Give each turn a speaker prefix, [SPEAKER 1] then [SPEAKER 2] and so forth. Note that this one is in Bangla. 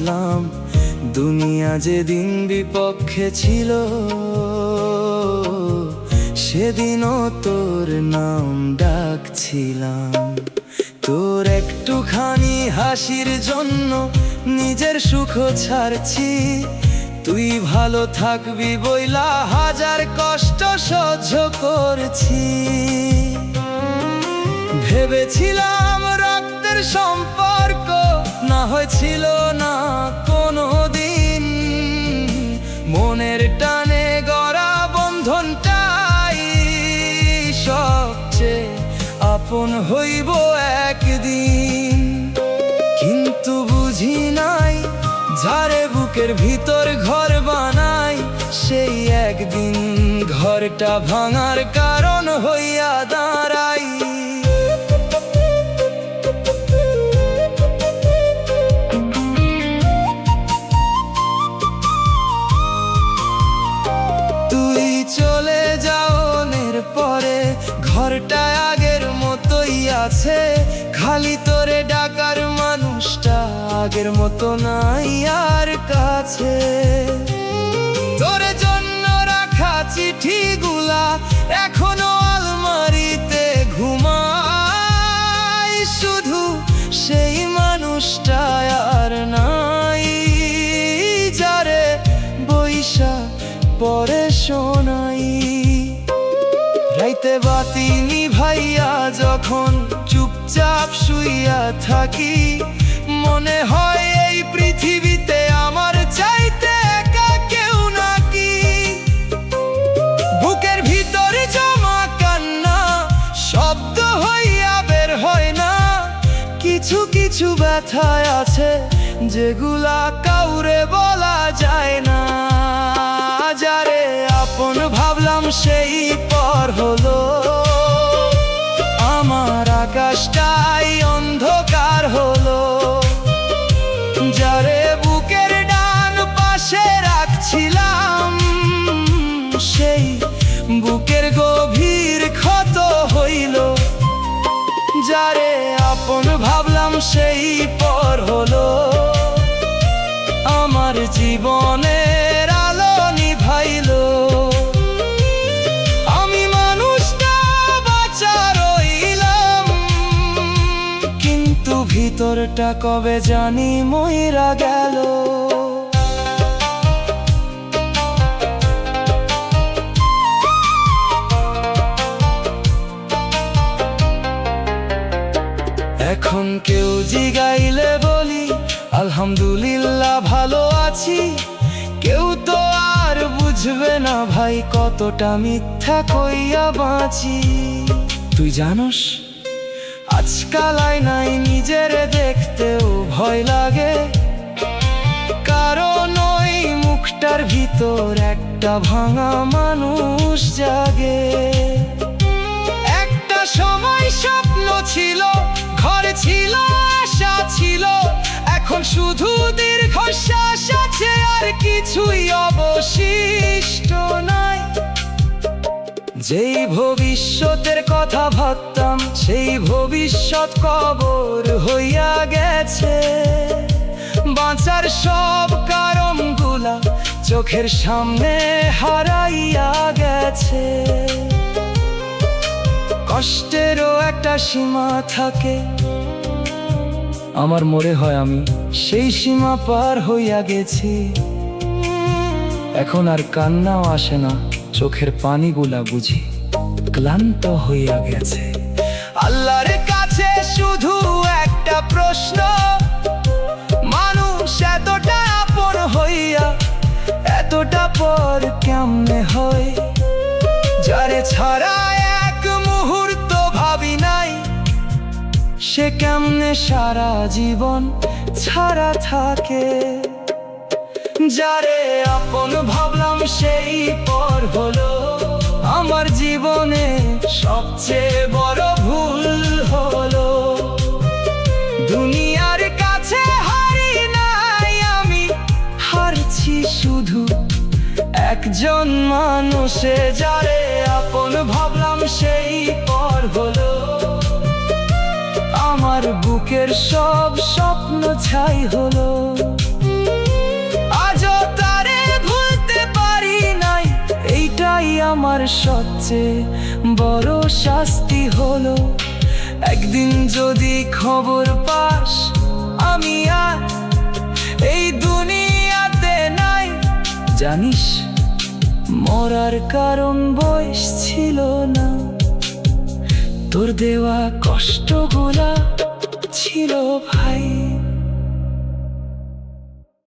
[SPEAKER 1] বুঝলাম দুনিয়া যেদিন বিপক্ষে ছিল, সেদিনও তোর নাম ডাকছিলাম। তোর একটুখানি হাসির জন্য নিজের সুখ ছাড়ছি। তুই ভালো থাকবি বইলা হাজার কষ্ট সহ্য করছি। ভেবেছিলাম রক্তের সম্পর্ক না হয়েছিল না কোনো দিন, মনের টানে গড়া বন্ধনটাই সবচেয়ে আপন হইব একদিন। কিন্তু বুঝি নাই যারে বুকের ভিতর ঘর বানাই, সেই একদিন ঘরটা ভাঙার কারণ হইয়া দাঁড়াই। তুই চলে যাওয়ার পরে ঘরটা আগের মতোই আছে, খালি তোরে ডাকার মানুষটা আগের মতো নাই আর কাছে। তোর জন্য রাখা চিঠিগুলা এখনো আলমারিতে ঘুমায়, শুধু সেই মানুষটা আর নাই যারে বইসা পরে শোনাই। রাইতে বাতি নিভাইয়া যখন চুপচাপ শুইয়া থাকি, মনে হয় এই পৃথিবীতে আমার চাইতে একা কেউ নাকি। বুকের ভিতরে জমা কান্না শব্দ হইয়া বের হয় না, কিছু কিছু ব্যথায় আছে যেগুলা কাউরে বলা যায় না। যারে আপন ভাবলাম সেই পর হলো, আমার আকাশটাই অন্ধকার হলো। যারে বুকের ডান পাশে রাখছিলাম, সেই বুকের গভীর ক্ষত হইল। যারে আপন ভাবলাম সেই পর হলো, আমার জীবনের আলো নিভাইল। আমি মানুষটা বাঁচা রইলাম, কিন্তু ভিতরটা কবে জানি মইরা গেল। এখন কেউ জিগাইলে বলি আলহামদুলিল্লাহ ভালো আছি। কেউ তো আর বুঝবে না ভাই কতটা মিথ্যা কইয়া বাঁচি। তুই জানোস আজকাল আয়নায় নিজের দেখতেও ভয় লাগে, কারণ ওই মুখটার ভিতর একটা ভাঙা মানুষ জাগে। একটা সময় স্বপ্ন ছিল, ঘর ছিল, আশা ছিল, এখন শুধু দীর্ঘশ্বাস আছে আর কিছুই অবশিষ্ট নাই। যেই ভবিষ্যতের কথা ভাবতাম সেই ভবিষ্যৎ কবর হইয়া গেছে। বাঁচার সব কারণগুলা চোখের সামনে হারাইয়া গেছে। কষ্টেরও একটা সীমা থাকে, আমার মনে হয় আমি সেই সীমা পার হইয়া গেছি। এখন আর কান্নাও আসে না, চোখের পানিগুলা বুঝি ক্লান্ত হইয়া গেছে। আল্লাহর কাছে শুধু একটা প্রশ্ন, মানুষ এতটা আপন হইয়া এতটা পর কেমনে হয়? যারে ছাড়া এক মুহূর্ত ভাবি নাই, সে কেমনে সারা জীবন ছাড়া থাকে। যারে আপন ভাবলাম সেই পর হলো, আমার জীবনে সবচেয়ে বড় ভুল হলো। দুনিয়ার কাছে হারি নাই আমি, হারছি শুধু একজন মানুষে। যারে আপন ভাবলাম সেই পর হলো, আমার বুকের সব স্বপ্ন ছাই হলো। সবচেয়ে বড় শাস্তি হলো একদিন যদি খবর পাস আমি আর এই দুনিয়াতে নাই। জানিস মরার কারণ বয়স ছিল না, তোর দেওয়া কষ্টগুলা ছিল ভাই।